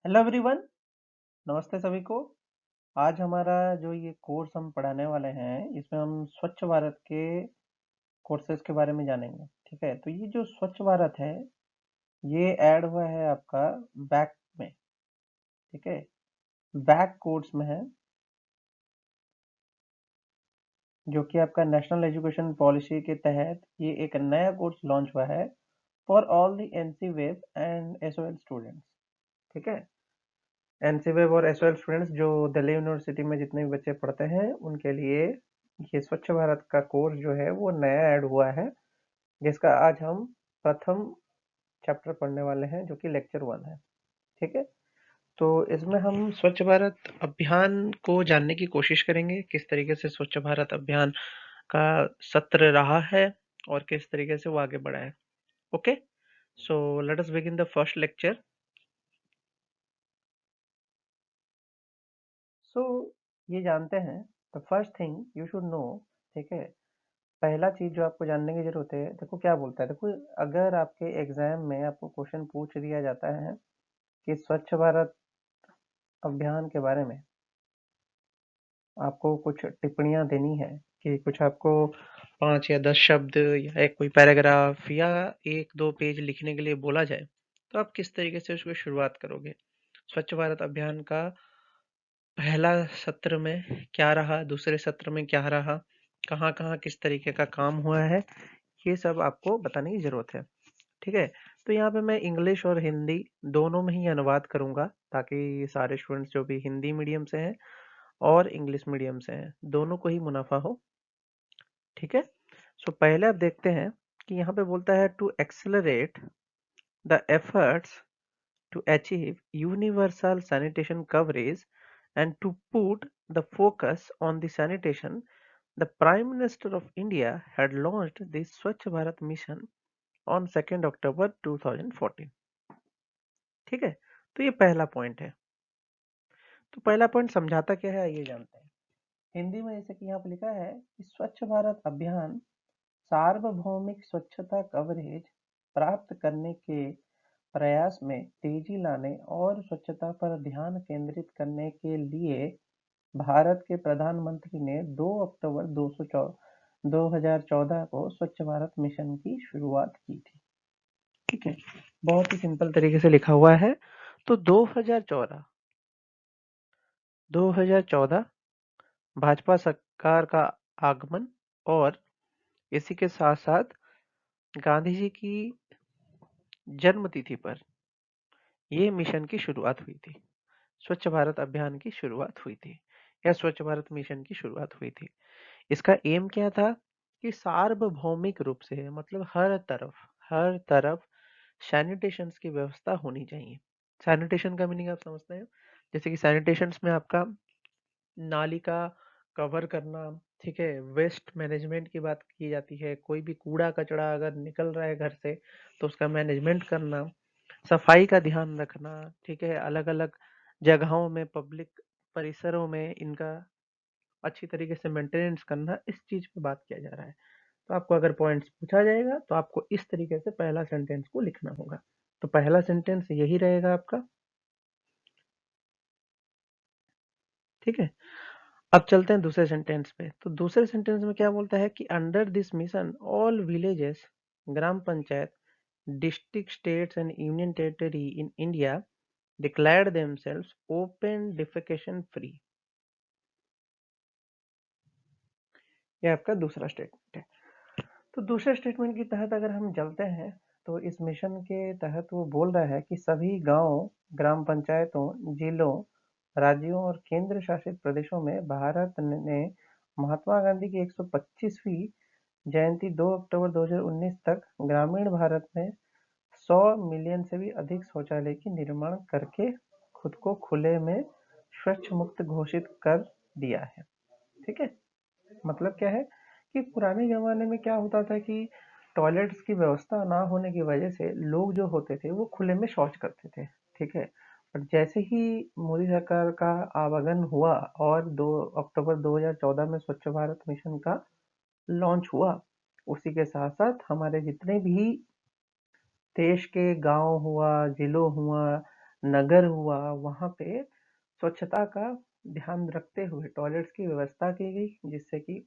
Hello everyone. नमस्ते सभी को। आज हमारा जो ये कोर्स हम पढ़ाने वाले हैं इसमें हम स्वच्छ भारत के कोर्सेज के बारे में जानेंगे। ठीक है, तो ये जो स्वच्छ भारत है ये ऐड हुआ है आपका बैक में। ठीक है, बैक कोर्स में है जो कि आपका नेशनल एजुकेशन पॉलिसी के तहत ये एक नया कोर्स लॉन्च हुआ है for all the NC web and SOL students. ठीक है, एनसी वेब और एसओएल स्टूडेंट्स जो दिल्ली यूनिवर्सिटी में जितने भी बच्चे पढ़ते हैं उनके लिए ये स्वच्छ भारत का कोर्स जो है वो नया ऐड हुआ है, जिसका आज हम प्रथम चैप्टर पढ़ने वाले हैं जो कि लेक्चर 1 है। ठीक है, तो इसमें हम स्वच्छ भारत अभियान को जानने की कोशिश करेंगे, किस तरीके से स्वच्छ भारत अभियान का सत्र रहा है और किस तरीके से वो आगे बढ़ा है। Okay, so let us begin the first lecture. So ये जानते हैं, the first thing you should know. ठीक है, पहला चीज जो आपको जानने की जरूरत है, देखो क्या बोलता है। देखो, अगर आपके एग्जाम में आपको क्वेश्चन पूछ दिया जाता है कि स्वच्छ भारत अभियान के बारे में आपको कुछ टिप्पणियां देनी है, कि कुछ आपको 5 या 10 शब्द या एक कोई पैराग्राफ या 1-2 पेज लिखने के लिए बोला जाए, तो आप किस तरीके से उसको शुरुआत करोगे। स्वच्छ भारत अभियान का पहला सत्र में क्या रहा, दूसरे सत्र में क्या रहा, कहाँ कहाँ किस तरीके का काम हुआ है, ये सब आपको बताने की जरूरत है। ठीक है, तो यहाँ पे मैं इंग्लिश और हिंदी दोनों में ही अनुवाद करूंगा, ताकि सारे स्टूडेंट्स जो भी हिंदी मीडियम से हैं और इंग्लिश मीडियम से हैं दोनों को ही मुनाफा हो। ठीक है, सो पहले आप देखते हैं कि यहाँ पे बोलता है to accelerate the efforts to achieve universal sanitation coverage and to put the focus on the sanitation, the Prime Minister of India had launched the Swachh Bharat Mission on 2nd October 2014। ठीक है, तो ये पहला point है। तो पहला point समझाता क्या है ये जानते हैं। हिंदी में जैसे कि यहाँ पे लिखा है कि स्वच्छ भारत अभियान सार्वभौमिक स्वच्छता कवरेज प्राप्त करने के प्रयास में तेजी लाने और स्वच्छता पर ध्यान केंद्रित करने के लिए भारत के प्रधानमंत्री ने 2 अक्टूबर 2014 को स्वच्छ भारत मिशन की शुरुआत की थी। ठीक है, बहुत ही सिंपल तरीके से लिखा हुआ है। तो 2014 भाजपा सरकार का आगमन और इसी के साथ साथ गांधी जी की जन्म तिथि पर ये मिशन की शुरुआत हुई थी। स्वच्छ भारत अभियान की शुरुआत हुई थी या स्वच्छ भारत मिशन की शुरुआत हुई थी। इसका एम क्या था कि सार्वभौमिक रूप से, मतलब हर तरफ सैनिटेशन की व्यवस्था होनी चाहिए। सैनिटेशन का मीनिंग आप समझते हैं, जैसे कि सैनिटेशन में आपका नाली का कवर करना। ठीक है, वेस्ट मैनेजमेंट की बात की जाती है, कोई भी कूड़ा कचड़ा अगर निकल रहा है घर से तो उसका मैनेजमेंट करना, सफाई का ध्यान रखना। ठीक है, अलग अलग जगहों में, पब्लिक परिसरों में इनका अच्छी तरीके से मेंटेनेंस करना, इस चीज पे बात किया जा रहा है। तो आपको अगर पॉइंट्स पूछा जाएगा तो आपको इस तरीके से पहला सेंटेंस को लिखना होगा। तो पहला सेंटेंस यही रहेगा आपका। ठीक है, अब चलते हैं दूसरे सेंटेंस पे। तो दूसरे सेंटेंस में क्या बोलता है कि under this mission all villages, gram panchayat, district, states and union territory in India declared themselves open defecation free। यह आपका दूसरा स्टेटमेंट है। तो दूसरे स्टेटमेंट के तहत अगर हम चलते हैं, तो इस मिशन के तहत वो बोल रहा है कि सभी गांव, ग्राम पंचायतों, जिलों, राज्यों और केंद्र शासित प्रदेशों में भारत ने महात्मा गांधी की 125वीं जयंती 2 अक्टूबर 2019 तक ग्रामीण भारत में 100 मिलियन से भी अधिक शौचालय की निर्माण करके खुद को खुले में स्वच्छ मुक्त घोषित कर दिया है। ठीक है, मतलब क्या है कि पुराने जमाने में क्या होता था कि टॉयलेट्स की व्यवस्था ना होने की वजह से लोग जो होते थे वो खुले में शौच करते थे। ठीक है, पर जैसे ही मोदी सरकार का आवागमन हुआ और 2 अक्टूबर 2014 में स्वच्छ भारत मिशन का लॉन्च हुआ, उसी के साथ साथ हमारे जितने भी देश के गांव हुआ, जिलों हुआ, नगर हुआ, वहाँ पे स्वच्छता का ध्यान रखते हुए टॉयलेट्स की व्यवस्था की गई, जिससे कि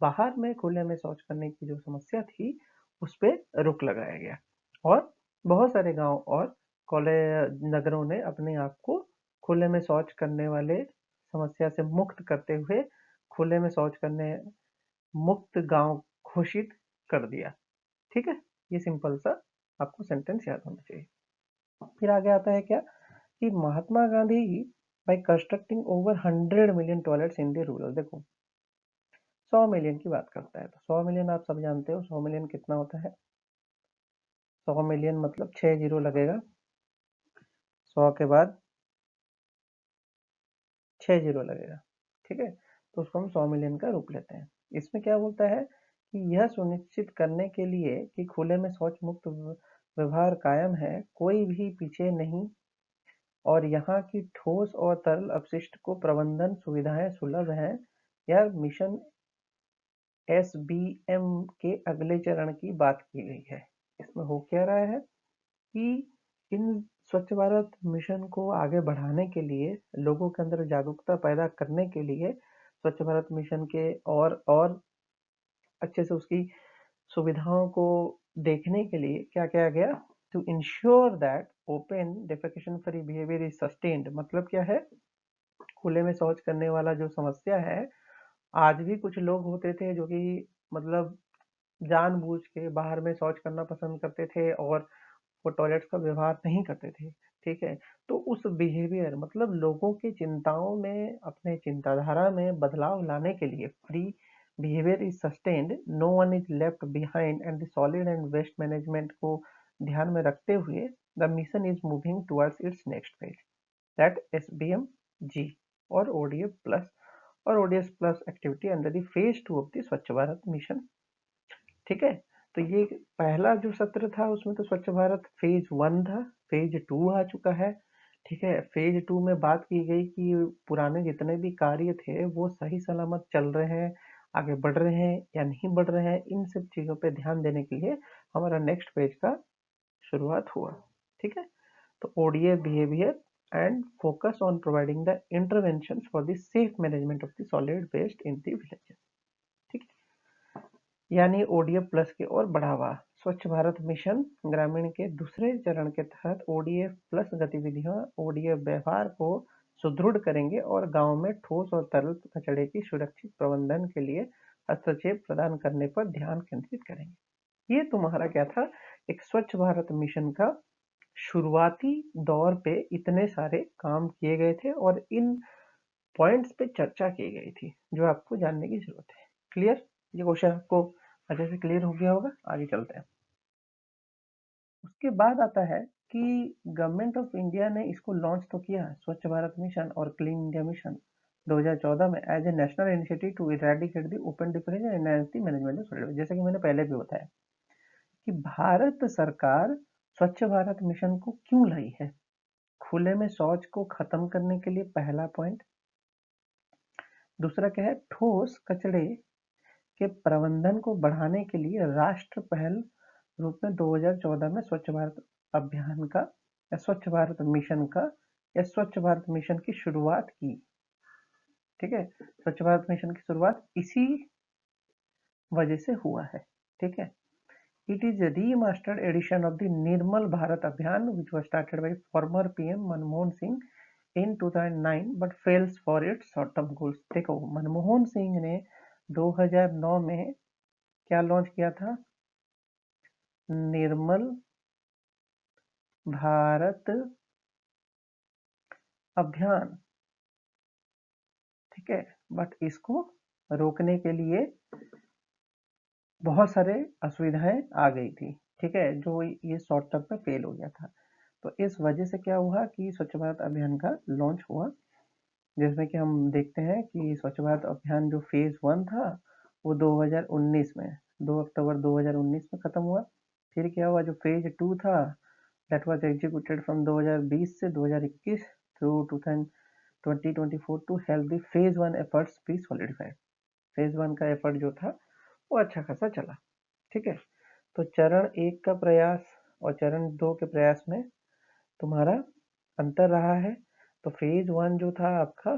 बाहर में खुले में शौच करने की जो समस्या थी उस पे रोक लगाया गया। और बहुत सारे गांव और कॉलेज नगरों ने अपने आप को खुले में शौच करने वाले समस्या से मुक्त करते हुए खुले में शौच करने मुक्त गांव घोषित कर दिया। ठीक है, ये सिंपल सा आपको सेंटेंस याद होना चाहिए। फिर आगे आता है क्या कि Mahatma Gandhi by constructing over 100 million toilets in the rural. देखो 100 मिलियन की बात करता है तो 100 मिलियन आप सब जानते हो 100 मिलियन कितना होता है। 100 मिलियन मतलब 6 जीरो लगेगा, 100 के बाद 6 जीरो लगेगा। ठीक है, तो उसको हम 100 मिलियन का रूप लेते हैं। इसमें क्या बोलता है कि यह सुनिश्चित करने के लिए कि खुले में शौच मुक्त व्यवहार कायम है, कोई भी पीछे नहीं और यहाँ की ठोस और तरल अपशिष्ट को प्रबंधन सुविधाएं सुलभ हैं। यह मिशन एसबीएम के अगले चरण की बात की गई है। इसमें हो क्या रहा है कि इन स्वच्छ भारत मिशन को आगे बढ़ाने के लिए, लोगों के अंदर जागरूकता पैदा करने के लिए, स्वच्छ भारत मिशन के और अच्छे से उसकी सुविधाओं को देखने के लिए क्या किया गया, to ensure that open defecation free behaviour is sustained. मतलब क्या है, खुले में शौच करने वाला जो समस्या है, आज भी कुछ लोग होते थे जो कि मतलब जानबूझ के बाहर में शौच करना पसंद करते थे और वो टॉयलेट्स का व्यवहार नहीं करते थे। ठीक है, तो उस बिहेवियर मतलब लोगों की चिंताओं में, अपने चिंताधारा में बदलाव लाने के लिए free behaviour is sustained, no one is left behind and the solid and waste management को ध्यान में रखते हुए the mission is moving towards its next phase, that SBM G और ओडीएफ प्लस और ODS plus activity under the phase 2 of the Swachh Bharat mission. ठीक है, तो ये पहला जो सत्र था उसमें तो स्वच्छ भारत फेज 1 था, फेज 2 आ चुका है। ठीक है, फेज 2 में बात की गई कि पुराने जितने भी कार्य थे वो सही सलामत चल रहे हैं, आगे बढ़ रहे हैं या नहीं बढ़ रहे हैं, इन सब चीज़ों पे ध्यान देने के लिए हमारा नेक्स्ट पेज का शुरुआत हुआ। ठीक है, तो ODA behaviour and focus on providing the intervention for the safe management of the solid waste in the villages. ठीक है, यानी ओडीएफ प्लस की ओर बढ़ावा। स्वच्छ भारत मिशन ग्रामीण के दूसरे चरण के तहत ओडीएफ प्लस गतिविधियां ओडीएफ व्यवहार को सुदृढ़ करेंगे और गांव में ठोस और तरल कचरे की सुरक्षित प्रबंधन के लिए हस्तक्षेप प्रदान करने पर ध्यान केंद्रित करेंगे। ये तुम्हारा क्या था, एक स्वच्छ भारत मिशन का शुरुआती दौर पे इतने सारे काम किए गए थे और इन पॉइंट्स पे चर्चा की गई थी जो आपको जानने की जरूरत है। क्लियर, ये क्वेश्चन आपको अच्छे से क्लियर हो गया होगा। आगे चलते हैं। उसके बाद आता है कि गवर्नमेंट ऑफ इंडिया ने इसको लॉन्च तो किया, स्वच्छ भारत मिशन और क्लीन इंडिया मिशन 2014 में as a national initiative to eradicate the open difference and enhance the management of solid waste. जैसे कि मैंने पहले भी बताया कि भारत सरकार स्वच्छ भारत मिशन को क्यों लाई है, खुले में शौच को खत्म करने के लिए, पहला पॉइंट। दूसरा क्या है, ठोस कचड़े के प्रबंधन को बढ़ाने के लिए राष्ट्र पहल रूप में 2014 में स्वच्छ भारत अभियान का या स्वच्छ भारत मिशन का या स्वच्छ भारत मिशन की शुरुआत की। ठीक है, स्वच्छ भारत मिशन की शुरुआत इसी वजह से हुआ है। ठीक है, it is remastered edition of the Nirmal Bharat Abhiyan which was started by former PM Manmohan Singh in 2009 but fails for its short term goals. देखो मनमोहन सिंह ने 2009 में क्या लॉन्च किया था, निर्मल भारत अभियान। ठीक है, बट इसको रोकने के लिए बहुत सारे असुविधाएं आ गई थी। ठीक है, जो ये शॉर्ट टर्म में फेल हो गया था, तो इस वजह से क्या हुआ कि स्वच्छ भारत अभियान का लॉन्च हुआ, जिसमें कि हम देखते हैं कि स्वच्छ भारत अभियान जो फेज 1 था वो 2019 में 2 अक्टूबर 2019 में खत्म हुआ। फिर क्या हुआ, जो फेज 2 था दैट वाज एग्जीक्यूटेड फ्रॉम 2020 से 2021 through 2024 to help the phase 1 efforts be solidified. Phase 1 का एफर्ट जो था वो अच्छा खासा चला। ठीक है, तो चरण 1 का प्रयास और चरण 2 के प्रयास में तुम्हारा अंतर रहा है। तो फेज 1 जो था आपका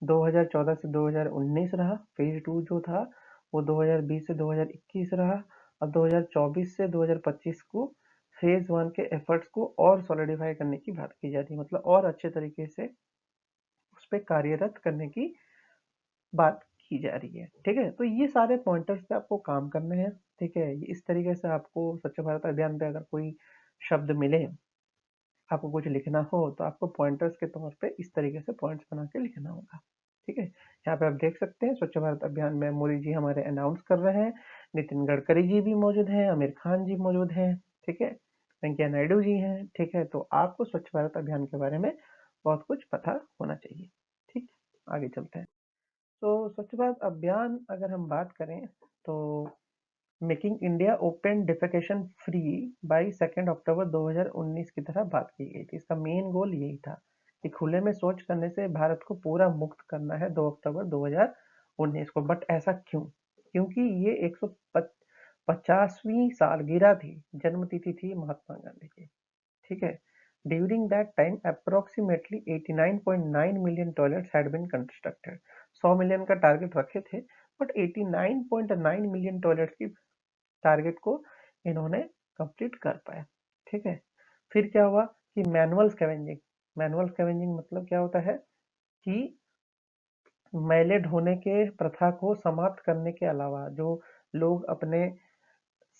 2014 से 2019 रहा, फेज 2 जो था वो 2020 से 2021 रहा, और 2024 से 2025 को फेज 1 के एफर्ट्स को और सॉलिडिफाई करने की बात की जा रही है, मतलब और अच्छे तरीके से उस पर कार्यरत करने की बात की जा रही है। ठीक है, तो ये सारे पॉइंटर्स पे आपको काम करने हैं। ठीक है, इस तरीके से आपको स्वच्छ भारत अभियान पे अगर कोई शब्द मिले, आपको कुछ लिखना हो, तो आपको पॉइंटर्स के तौर पे इस तरीके से पॉइंट्स बना के लिखना होगा। ठीक है, यहाँ पे आप देख सकते हैं स्वच्छ भारत अभियान में मोदी जी हमारे अनाउंस कर रहे हैं, नितिन गडकरी जी भी मौजूद हैं, आमिर खान जी मौजूद हैं, ठीक है, वेंकैया नायडू जी हैं। ठीक है, तो आपको स्वच्छ भारत अभियान के बारे में बहुत कुछ पता होना चाहिए। ठीक, आगे चलते हैं। तो स्वच्छ भारत अभियान अगर हम बात करें तो making India open defecation free by 2 अक्टूबर 2019 की तरह बात की गई थी। इसका मेन गोल यही था कि खुले में शौच करने से भारत को पूरा मुक्त करना है 2 अक्टूबर 2019 को। बट ऐसा क्यों? क्योंकि ये 150वीं सालगिरह थी, जन्मतिथि थी महात्मा गांधी की। ठीक है, during that time approximately 89.9 million toilets had been constructed. 100 million का टारगेट रखे थे, बट 89.9 मिलियन टॉयलेट्स की टारगेट को इन्होंने कंप्लीट कर पाया। ठीक है, फिर क्या हुआ कि मैनुअल स्कैवेंजिंग मतलब क्या होता है कि मैले ढोने के प्रथा को समाप्त करने के अलावा जो लोग अपने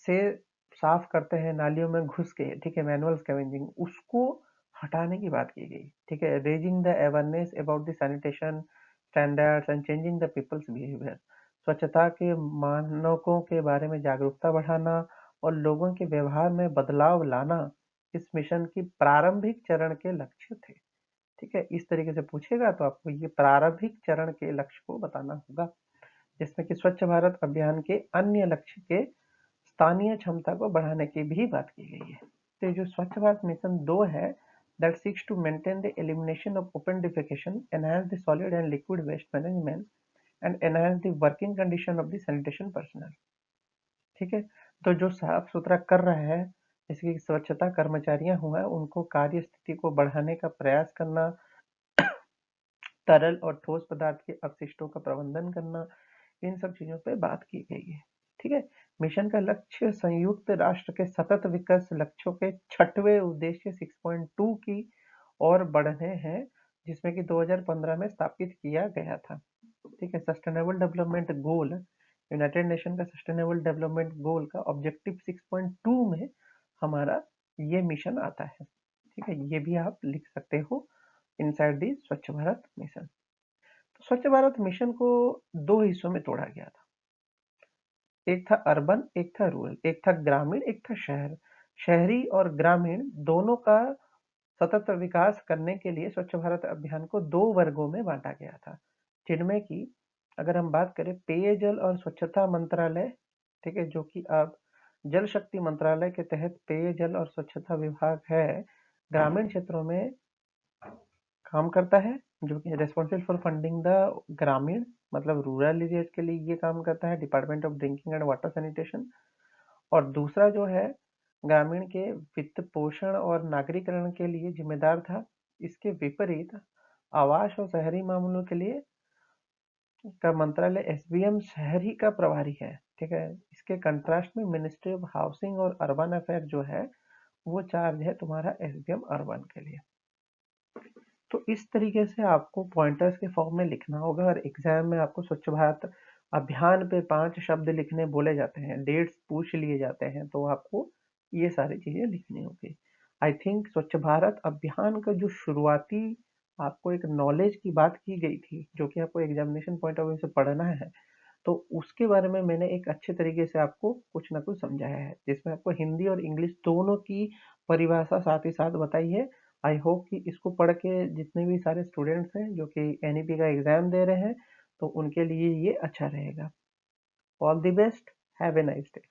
से साफ करते हैं नालियों में घुस के, ठीक है, मैनुअल स्कैवेंजिंग, उसको हटाने की बात की गई। ठीक है, raising the awareness about the sanitation standards and changing the peoples behaviour. स्वच्छता के मानकों के बारे में जागरूकता बढ़ाना और लोगों के व्यवहार में बदलाव लाना इस मिशन की प्रारंभिक चरण के लक्ष्य थे। ठीक है, इस तरीके से पूछेगा तो आपको ये प्रारंभिक चरण के लक्ष्य को बताना होगा, जिसमें कि स्वच्छ भारत अभियान के अन्य लक्ष्य के स्थानीय क्षमता को बढ़ाने की भी बात की गई है। तो जो स्वच्छ भारत मिशन 2 है, that seeks to maintain the elimination of open defecation, enhance the solid and liquid waste management, and enhance the working condition of the sanitation personnel। ठीक है, तो जो साफ सुथरा कर रहा है, जैसे कि स्वच्छता कर्मचारियां हुआ, उनको कार्य स्थिति को बढ़ाने का प्रयास करना, तरल और ठोस पदार्थ के अपशिष्टों का प्रबंधन करना, इन सब चीजों पे बात की गई है। ठीक है, मिशन का लक्ष्य संयुक्त राष्ट्र के सतत विकास लक्ष्यों के 6वें उद्देश्य 6.2 की ओर बढ़ने हैं, जिसमें कि 2015 में स्थापित किया गया था। ठीक है, sustainable development goal, United nation का सस्टेनेबल डेवलपमेंट गोल का ऑब्जेक्टिव 6.2 में हमारा ये मिशन आता है। ठीक है, ये भी आप लिख सकते हो इनसाइड दी स्वच्छ भारत मिशन। तो स्वच्छ भारत मिशन को 2 हिस्सों में तोड़ा गया था। एक था अर्बन, एक था रूरल, एक था ग्रामीण, एक था शहर। शहरी और ग्रामीण दोनों का सतत विकास करने के लिए स्वच्छ भारत अभियान को 2 वर्गों में बांटा गया था, जिनमें कि अगर हम बात करें पेयजल और स्वच्छता मंत्रालय, ठीक है, जो कि अब जल शक्ति मंत्रालय के तहत पेयजल और स्वच्छता विभाग है, ग्रामीण क्षेत्रों में काम करता है, जो कि रिस्पॉन्सिबल फॉर फंडिंग द ग्रामीण, मतलब रूरल एरियाज के लिए ये काम करता है department of drinking and water sanitation. और दूसरा जो है ग्रामीण के वित्त पोषण और नागरिकरण के लिए जिम्मेदार था। इसके विपरीत आवास और शहरी मामलों के लिए का मंत्रालय एसबीएम शहरी का प्रभारी है। ठीक है, इसके कंट्रास्ट में मिनिस्ट्री ऑफ हाउसिंग और अर्बन अफेयर जो है वो चार्ज है तुम्हारा एसबीएम अर्बन के लिए। तो इस तरीके से आपको पॉइंटर्स के फॉर्म में लिखना होगा, और एग्जाम में आपको स्वच्छ भारत अभियान पे 5 शब्द लिखने बोले जाते हैं, डेट्स पूछ लिए जाते हैं, तो आपको ये सारी चीजें लिखनी होगी। आई थिंक स्वच्छ भारत अभियान का जो शुरुआती आपको एक नॉलेज की बात की गई थी, जो कि आपको एग्जामिनेशन पॉइंट ऑफ व्यू से पढ़ना है, तो उसके बारे में मैंने एक अच्छे तरीके से आपको कुछ ना कुछ समझाया है, जिसमें आपको हिंदी और इंग्लिश दोनों की परिभाषा साथ ही साथ बताई है। आई होप कि इसको पढ़ के जितने भी सारे स्टूडेंट्स हैं जो कि एनईपी का एग्जाम दे रहे हैं, तो उनके लिए ये अच्छा रहेगा। All the best, have a nice day.